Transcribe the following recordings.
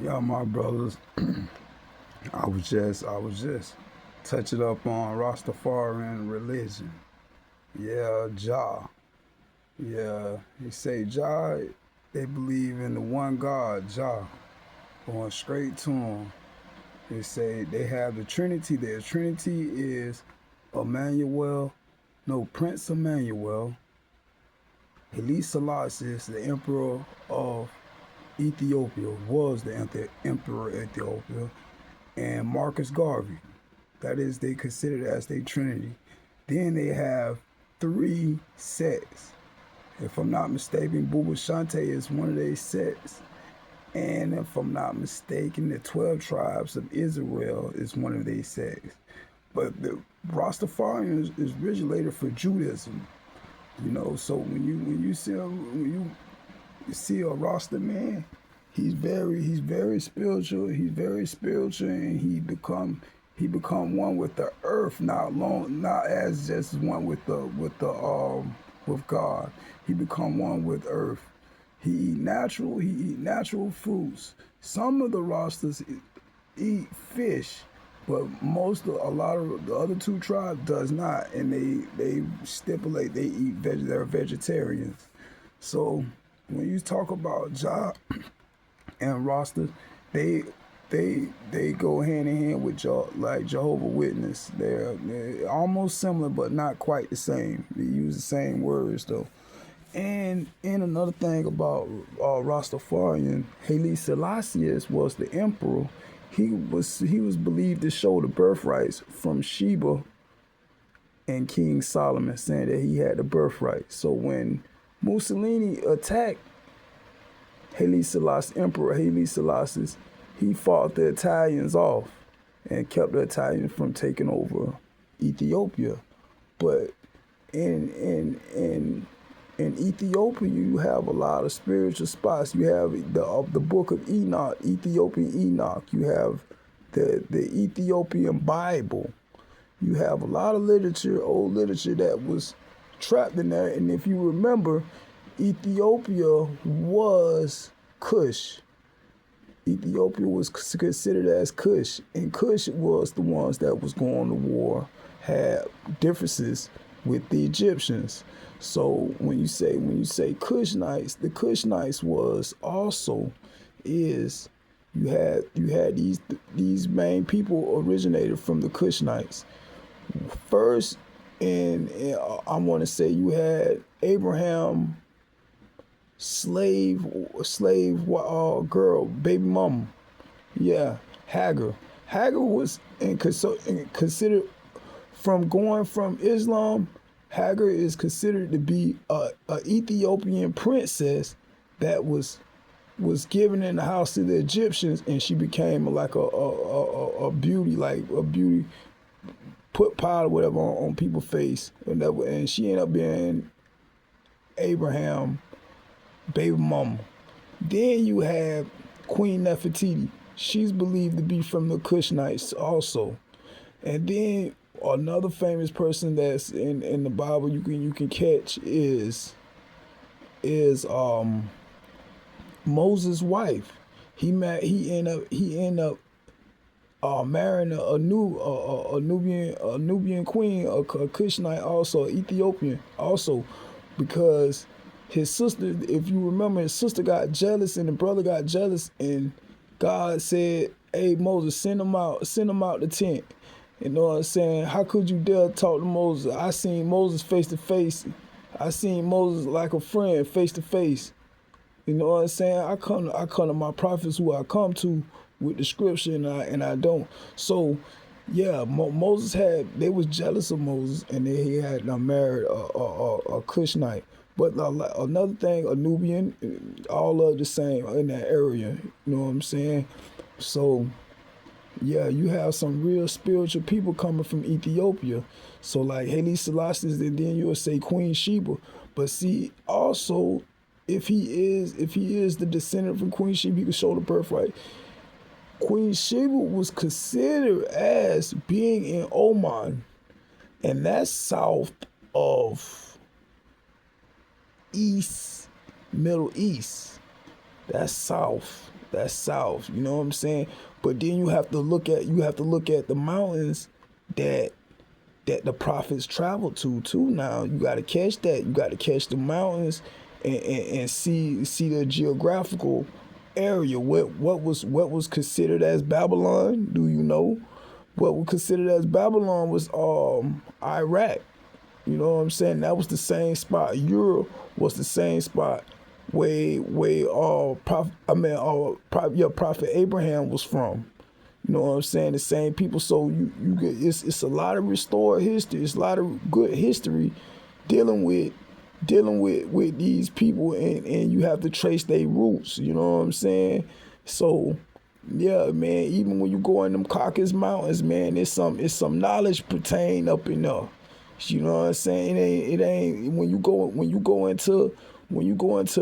Yeah, my brothers. I was just touching up on Rastafarian religion. Yeah, Jah. Yeah, he say Jah. They believe in the one God, Jah. Going straight to him. They say they have the Trinity. Their Trinity is Emmanuel, no Prince Emmanuel. Haile Selassie is the Emperor of Ethiopia. Was the Emperor of Ethiopia, and Marcus Garvey. That is, they consider it as their Trinity. Then they have three sects. If I'm not mistaken, Buba Shante is one of their sects. And if I'm not mistaken, the 12 tribes of Israel is one of their sects. But the Rastafarian is originated for Judaism. So when you see a Rasta man, he's very spiritual. He's very spiritual, and he become one with the earth, not as just one with God. He become one with earth. He eat natural fruits. Some of the Rastas eat fish, but a lot of the other two tribes does not, and they stipulate they're vegetarians. So when you talk about Jah and Rasta, they they go hand in hand with like Jehovah Witness. They're almost similar, but not quite the same. They use the same words though. And another thing about Rastafarian, Haile Selassie was the emperor. He was believed to show the birthrights from Sheba and King Solomon, saying that he had the birthright. So when Mussolini attacked Emperor Haile Selassie, he fought the Italians off and kept the Italians from taking over Ethiopia. But in Ethiopia, you have a lot of spiritual spots. You have the Book of Enoch, Ethiopian Enoch. You have the Ethiopian Bible. You have a lot of literature, old literature that was trapped in there. And if you remember, Ethiopia was Kush. Ethiopia was considered as Kush, and Kush was the ones that was going to war, had differences with the Egyptians. So when you say Kushnites, the Kushnites was also is you had these main people originated from the Kushnites. First, and I want to say you had Abraham slave girl, baby mama. Yeah, Hagar. Hagar was considered from going from Islam. Hagar is considered to be a Ethiopian princess that was given in the house of the Egyptians, and she became like a beauty, like a beauty, put powder whatever on people's face, and she ended up being Abraham baby mama. Then you have Queen Nefertiti. She's believed to be from the Kushnites also. And then another famous person that's in the Bible you can catch is Moses' wife. He ended up marrying a Nubian queen, a Cushite, also Ethiopian, also because his sister, if you remember, his sister got jealous and the brother got jealous, and God said, "Hey Moses, send him out the tent." You know what I'm saying? How could you dare talk to Moses? I seen Moses face to face. I seen Moses like a friend face to face. You know what I'm saying? I come to my prophets who I come to with the scripture, and I don't. So yeah, they was jealous of Moses, and then he had married a Cushite. But another thing, a Nubian, all of the same in that area. You know what I'm saying? So yeah, you have some real spiritual people coming from Ethiopia. So like Haile Selassie, and then you'll say Queen Sheba. But see, also, if he is the descendant from Queen Sheba, he can show the birthright. Queen Sheba was considered as being in Oman, and that's south of East, Middle East. That's south. That's south. You know what I'm saying? But then you have to look at the mountains that the prophets traveled to too. Now you got to catch that. You got to catch the mountains and see the geographical area. What was considered as Babylon? Do you know? What was considered as Babylon was Iraq. You know what I'm saying? That was the same spot. Europe was the same spot where Prophet Abraham was from. You know what I'm saying? The same people. So you get it's a lot of restored history. It's a lot of good history dealing with these people, and you have to trace their roots. You know what I'm saying? So yeah, man. Even when you go in them Caucasus Mountains, man, it's some knowledge pertain up in there. You know what I'm saying? It ain't when you go into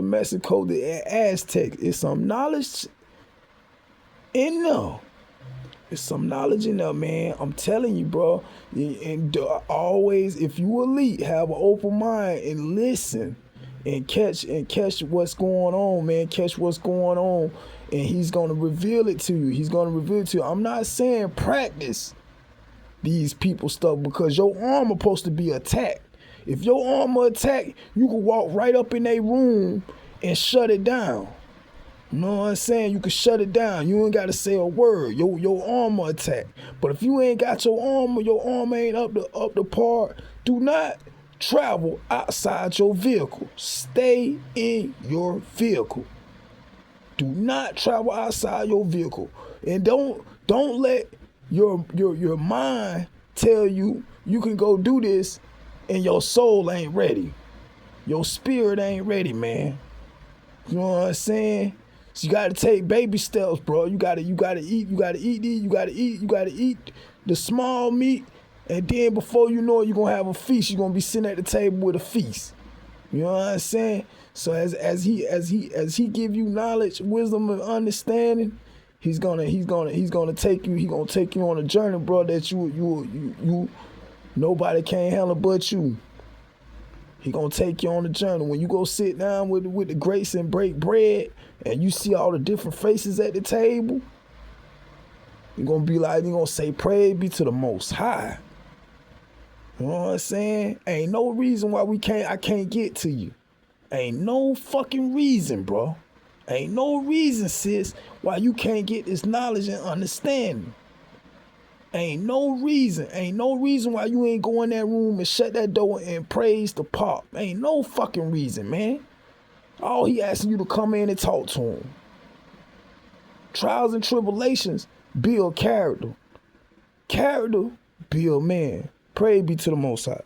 Mexico, the Aztec, it's some knowledge in there. It's some knowledge in there, man. I'm telling you, bro. And always, if you elite, have an open mind and listen and catch what's going on, man. Catch what's going on, and he's gonna reveal it to you. I'm not saying practice these people stuff, because your armor supposed to be attacked. If your armor attack, you can walk right up in their room and shut it down. You know what I'm saying? You can shut it down. You ain't got to say a word. Your armor attack. But if you ain't got your armor ain't up to par, do not travel outside your vehicle. Stay in your vehicle. Do not travel outside your vehicle. And don't let your mind tell you can go do this and your soul ain't ready. Your spirit ain't ready, man. You know what I'm saying? So you gotta take baby steps, bro. You gotta eat the small meat, and then before you know it, you're gonna have a feast. You're gonna be sitting at the table with a feast. You know what I'm saying? So as he give you knowledge, wisdom, and understanding, he's gonna take you on a journey, bro, that you nobody can't handle but you. He gonna take you on a journey. When you go sit down with the grace and break bread, and you see all the different faces at the table, you're gonna say, praise be to the Most High. You know what I'm saying? Ain't no reason why I can't get to you. Ain't no fucking reason, bro. Ain't no reason, sis, why you can't get this knowledge and understanding. Ain't no reason why you ain't go in that room and shut that door and praise the Pop. Ain't no fucking reason, man. All he asking you to come in and talk to him. Trials and tribulations build character. Character build man. Praise be to the Most High.